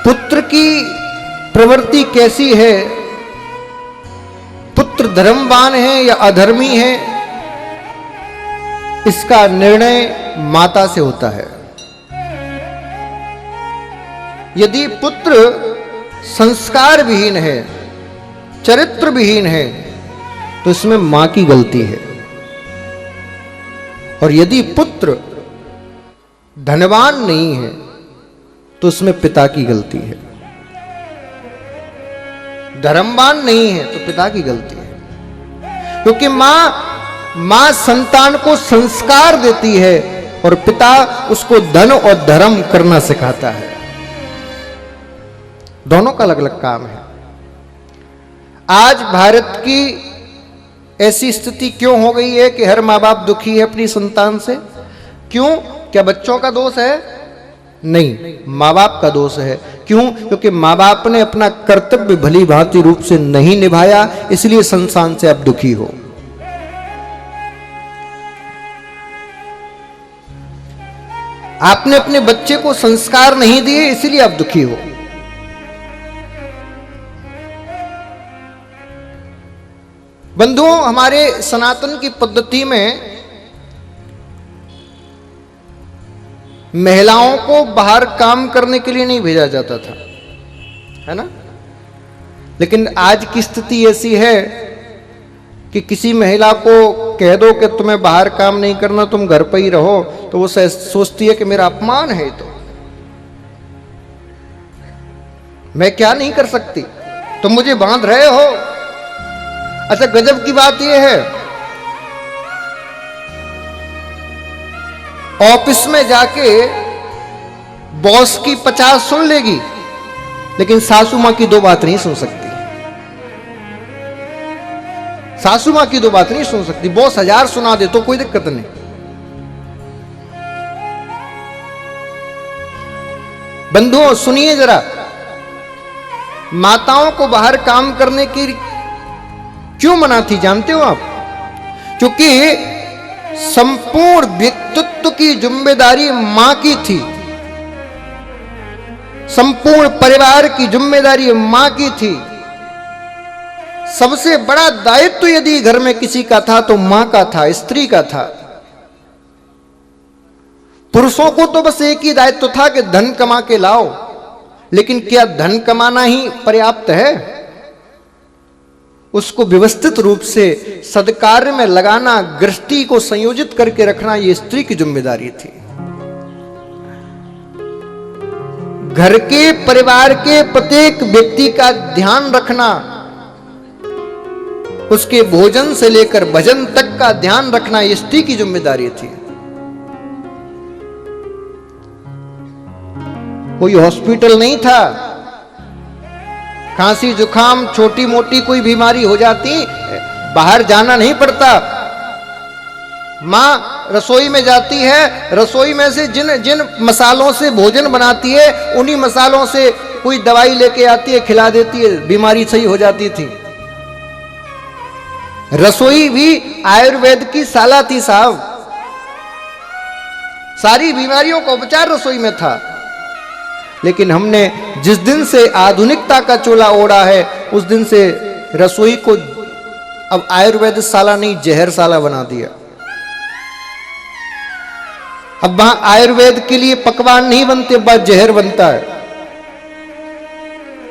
पुत्र की प्रवृत्ति कैसी है, पुत्र धर्मवान है या अधर्मी है, इसका निर्णय माता से होता है। यदि पुत्र संस्कार विहीन है, चरित्र विहीन है, तो इसमें मां की गलती है। और यदि पुत्र धनवान नहीं है तो उसमें पिता की गलती है। धर्मवान नहीं है तो पिता की गलती है, क्योंकि मां संतान को संस्कार देती है और पिता उसको धन और धर्म करना सिखाता है। दोनों का अलग अलग काम है। आज भारत की ऐसी स्थिति क्यों हो गई है कि हर माँ बाप दुखी है अपनी संतान से? क्यों? क्या बच्चों का दोष है? नहीं, माँ बाप का दोष है। क्यों? क्योंकि माँ बाप ने अपना कर्तव्य भली भांति रूप से नहीं निभाया, इसलिए संतान से आप दुखी हो। आपने अपने बच्चे को संस्कार नहीं दिए, इसलिए आप दुखी हो। बंधुओं, हमारे सनातन की पद्धति में महिलाओं को बाहर काम करने के लिए नहीं भेजा जाता था, है ना? लेकिन आज की स्थिति ऐसी है कि किसी महिला को कह दो कि तुम्हें बाहर काम नहीं करना, तुम घर पर ही रहो, तो वो सोचती है कि मेरा अपमान है, तो मैं क्या नहीं कर सकती, तुम मुझे बांध रहे हो। अच्छा, गजब की बात यह है, ऑफिस में जाके बॉस की 50 सुन लेगी, लेकिन सासू मां की 2 बात नहीं सुन सकती। सासू मां की 2 बात नहीं सुन सकती। बॉस 1000 सुना दे तो कोई दिक्कत नहीं। बंधुओं, सुनिए जरा, माताओं को बाहर काम करने की क्यों मना थी जानते हो आप? क्योंकि संपूर्ण व्यक्तित्व की जिम्मेदारी मां की थी, संपूर्ण परिवार की जिम्मेदारी मां की थी। सबसे बड़ा दायित्व यदि घर में किसी का था तो मां का था, स्त्री का था। पुरुषों को तो बस एक ही दायित्व था कि धन कमा के लाओ, लेकिन क्या धन कमाना ही पर्याप्त है? उसको व्यवस्थित रूप से सद्कार्य में लगाना, गृहस्थी को संयोजित करके रखना, यह स्त्री की जिम्मेदारी थी। घर के परिवार के प्रत्येक व्यक्ति का ध्यान रखना, उसके भोजन से लेकर भजन तक का ध्यान रखना, यह स्त्री की जिम्मेदारी थी। कोई हॉस्पिटल नहीं था, खांसी जुकाम छोटी मोटी कोई बीमारी हो जाती, बाहर जाना नहीं पड़ता। मां रसोई में जाती है, रसोई में से जिन मसालों से भोजन बनाती है, उन्हीं मसालों से कोई दवाई लेके आती है, खिला देती है, बीमारी सही हो जाती थी। रसोई भी आयुर्वेद की शाला थी साहब। सारी बीमारियों का उपचार रसोई में था। लेकिन हमने जिस दिन से आधुनिकता का चोला ओढ़ा है, उस दिन से रसोई को अब आयुर्वेद शाला नहीं, जहरशाला बना दिया। अब वहां आयुर्वेद के लिए पकवान नहीं बनते, बस जहर बनता है,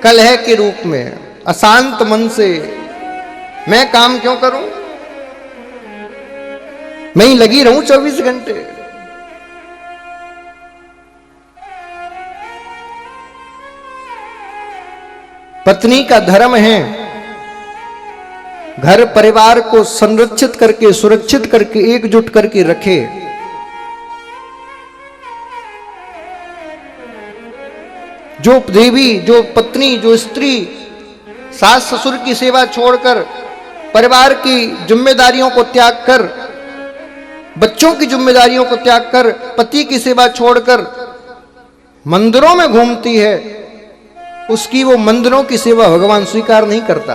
कलह के रूप में, अशांत मन से। मैं काम क्यों करूं, मैं ही लगी रहूं 24 घंटे। पत्नी का धर्म है घर परिवार को संरक्षित करके, सुरक्षित करके, एकजुट करके रखे। जो देवी, जो पत्नी, जो स्त्री सास ससुर की सेवा छोड़कर, परिवार की जिम्मेदारियों को त्याग कर, बच्चों की जिम्मेदारियों को त्याग कर, पति की सेवा छोड़कर मंदिरों में घूमती है, उसकी वो मंदिरों की सेवा भगवान स्वीकार नहीं करता।